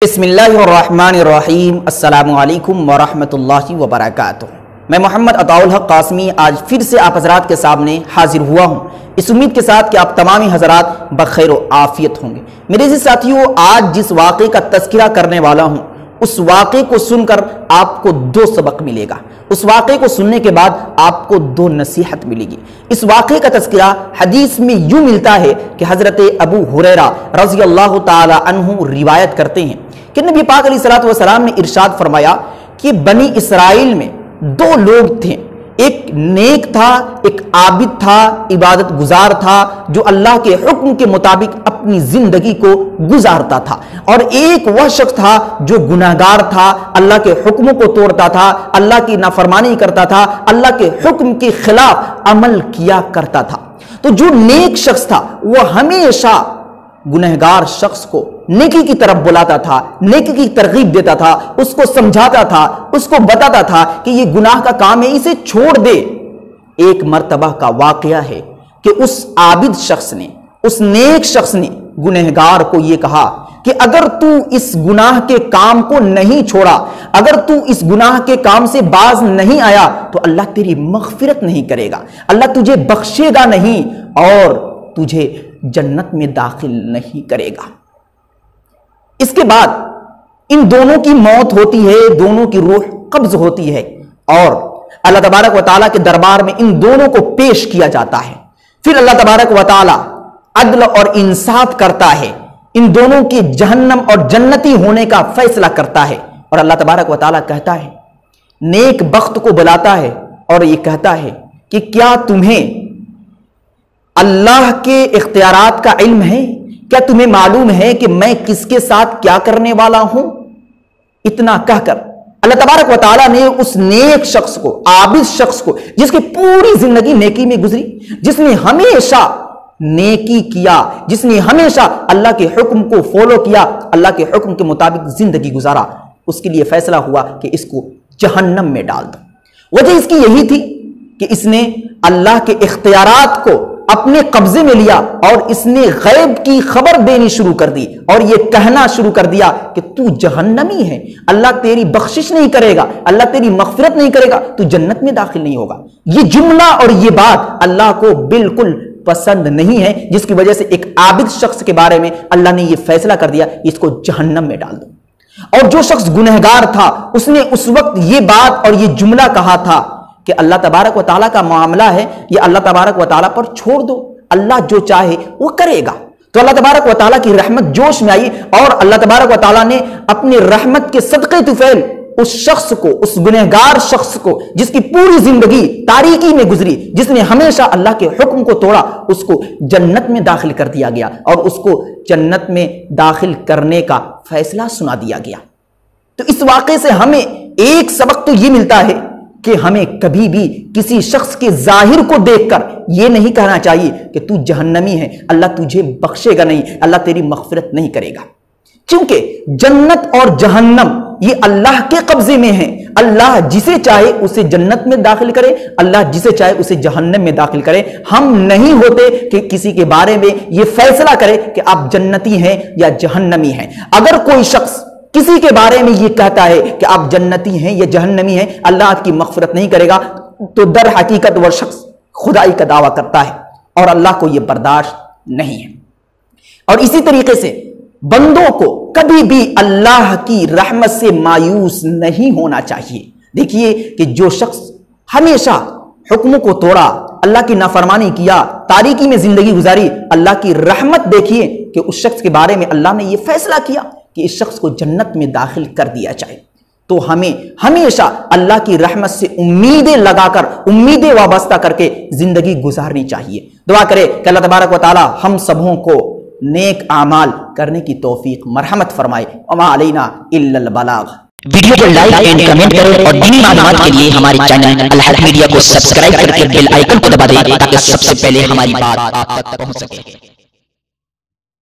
بسم اللہ الرحمن الرحیم۔ السلام علیکم ورحمۃ اللہ وبرکاتہ۔ میں محمد عطاء الحق قاسمی آج پھر سے آپ حضرات کے سامنے حاضر ہوا ہوں، اس امید کے ساتھ کہ آپ تمامی حضرات بخیر و عافیت ہوں گے۔ میرے عزیز ساتھیوں، آج جس واقعے کا تذکرہ کرنے والا ہوں اس واقعے کو سن کر آپ کو دو سبق ملے گا۔ اس واقعے کو سننے کے بعد آپ کو دو نصیحت ملے گی۔ اس واقعے کا تذکرہ حدیث میں یوں ملتا ہے کہ حضرت ابو ہریرہ رضی اللہ تعالی عنہ روایت کرتے ہیں کہ نبی پاک علیہ الصلوۃ والسلام نے ارشاد فرمایا کہ بنی اسرائیل میں دو لوگ تھے، ایک نیک تھا، ایک عابد تھا، عبادت گزار تھا جو اللہ کے حکم کے مطابق اپنی زندگی کو گزارتا تھا، اور ایک وہ شخص تھا جو گناہگار تھا، اللہ کے حکموں کو توڑتا تھا، اللہ کی نافرمانی کرتا تھا، اللہ کے حکم کے خلاف عمل کیا کرتا تھا۔ تو جو نیک شخص تھا وہ ہمیشہ گنہگار شخص کو نیکی کی طرف بلاتا تھا، نیکی کی ترغیب دیتا تھا، اس کو سمجھاتا تھا، اس کو بتاتا تھا کہ یہ گناہ کا کام ہے، اسے چھوڑ دے۔ ایک مرتبہ کا واقعہ ہے کہ اس عابد شخص نے، اس نیک شخص نے گنہگار کو یہ کہا کہ اگر تو اس گناہ کے کام کو نہیں چھوڑا، اگر تو اس گناہ کے کام سے باز نہیں آیا تو اللہ تیری مغفرت نہیں کرے گا، اللہ تجھے بخشے گا نہیں اور تجھے جنت میں داخل نہیں کرے گا۔ اس کے بعد ان دونوں کی موت ہوتی ہے، دونوں کی روح قبض ہوتی ہے اور اللہ تبارک و تعالیٰ کے دربار میں ان دونوں کو پیش کیا جاتا ہے۔ پھر اللہ تبارک و تعالیٰ عدل اور انصاف کرتا ہے، ان دونوں کی جہنم اور جنتی ہونے کا فیصلہ کرتا ہے، اور اللہ تبارک و تعالیٰ کہتا ہے، نیک بخت کو بلاتا ہے اور یہ کہتا ہے کہ کیا تمہیں اللہ کے اختیارات کا علم ہے؟ کیا تمہیں معلوم ہے کہ میں کس کے ساتھ کیا کرنے والا ہوں؟ اتنا کہہ کر اللہ تبارک و تعالیٰ نے اس نیک شخص کو، عابد شخص کو، جس کی پوری زندگی نیکی میں گزری، جس نے ہمیشہ نیکی کیا، جس نے ہمیشہ اللہ کے حکم کو فالو کیا، اللہ کے حکم کے مطابق زندگی گزارا، اس کے لیے فیصلہ ہوا کہ اس کو جہنم میں ڈال دو۔ وجہ اس کی یہی تھی کہ اس نے اللہ کے اختیارات کو اپنے قبضے میں لیا اور اس نے غیب کی خبر دینی شروع کر دی اور یہ کہنا شروع کر دیا کہ تو جہنمی ہے، اللہ تیری بخشش نہیں کرے گا، اللہ تیری مغفرت نہیں کرے گا، تو جنت میں داخل نہیں ہوگا۔ یہ جملہ اور یہ بات اللہ کو بالکل پسند نہیں ہے، جس کی وجہ سے ایک عابد شخص کے بارے میں اللہ نے یہ فیصلہ کر دیا اس کو جہنم میں ڈال دو۔ اور جو شخص گنہگار تھا اس نے اس وقت یہ بات اور یہ جملہ کہا تھا کہ اللہ تبارک و تعالیٰ کا معاملہ ہے، یہ اللہ تبارک و تعالیٰ پر چھوڑ دو، اللہ جو چاہے وہ کرے گا۔ تو اللہ تبارک و تعالیٰ کی رحمت جوش میں آئی اور اللہ تبارک و تعالیٰ نے اپنی رحمت کے صدقے طفیل اس شخص کو، اس گنہگار شخص کو جس کی پوری زندگی تاریکی میں گزری، جس نے ہمیشہ اللہ کے حکم کو توڑا، اس کو جنت میں داخل کر دیا گیا اور اس کو جنت میں داخل کرنے کا فیصلہ سنا دیا گیا۔ تو اس واقعے سے ہمیں ایک سبق تو یہ ملتا ہے کہ ہمیں کبھی بھی کسی شخص کے ظاہر کو دیکھ کر یہ نہیں کہنا چاہیے کہ تو جہنمی ہے، اللہ تجھے بخشے گا نہیں، اللہ تیری مغفرت نہیں کرے گا، کیونکہ جنت اور جہنم یہ اللہ کے قبضے میں ہے۔ اللہ جسے چاہے اسے جنت میں داخل کرے، اللہ جسے چاہے اسے جہنم میں داخل کرے۔ ہم نہیں ہوتے کہ کسی کے بارے میں یہ فیصلہ کرے کہ آپ جنتی ہیں یا جہنمی ہیں۔ اگر کوئی شخص کسی کے بارے میں یہ کہتا ہے کہ آپ جنتی ہیں یا جہنمی ہیں، اللہ آپ کی مغفرت نہیں کرے گا، تو در حقیقت وہ شخص خدائی کا دعویٰ کرتا ہے اور اللہ کو یہ برداشت نہیں ہے۔ اور اسی طریقے سے بندوں کو کبھی بھی اللہ کی رحمت سے مایوس نہیں ہونا چاہیے۔ دیکھیے کہ جو شخص ہمیشہ حکموں کو توڑا، اللہ کی نافرمانی کیا، تاریکی میں زندگی گزاری، اللہ کی رحمت دیکھیے کہ اس شخص کے بارے میں اللہ نے یہ فیصلہ کیا کہ اس شخص کو جنت میں داخل کر دیا جائے۔ تو ہمیں ہمیشہ اللہ کی رحمت سے امیدیں لگا کر، امیدیں وابستہ کر کے زندگی گزارنی چاہیے۔ دعا کرے کہ اللہ تبارک و تعالی ہم سبوں کو نیک اعمال کرنے کی توفیق مرحمت فرمائے۔ وما علینا الا البلاغ۔ ویڈیو کو لائک اینڈ کمنٹ کریں اور دینی معلومات کے لیے ہمارے چینل الحق میڈیا کو سبسکرائب کر کے بیل آئیکن کو دبا دیں تاکہ سب سے پہلے ہماری بات آپ تک پہنچ سکے۔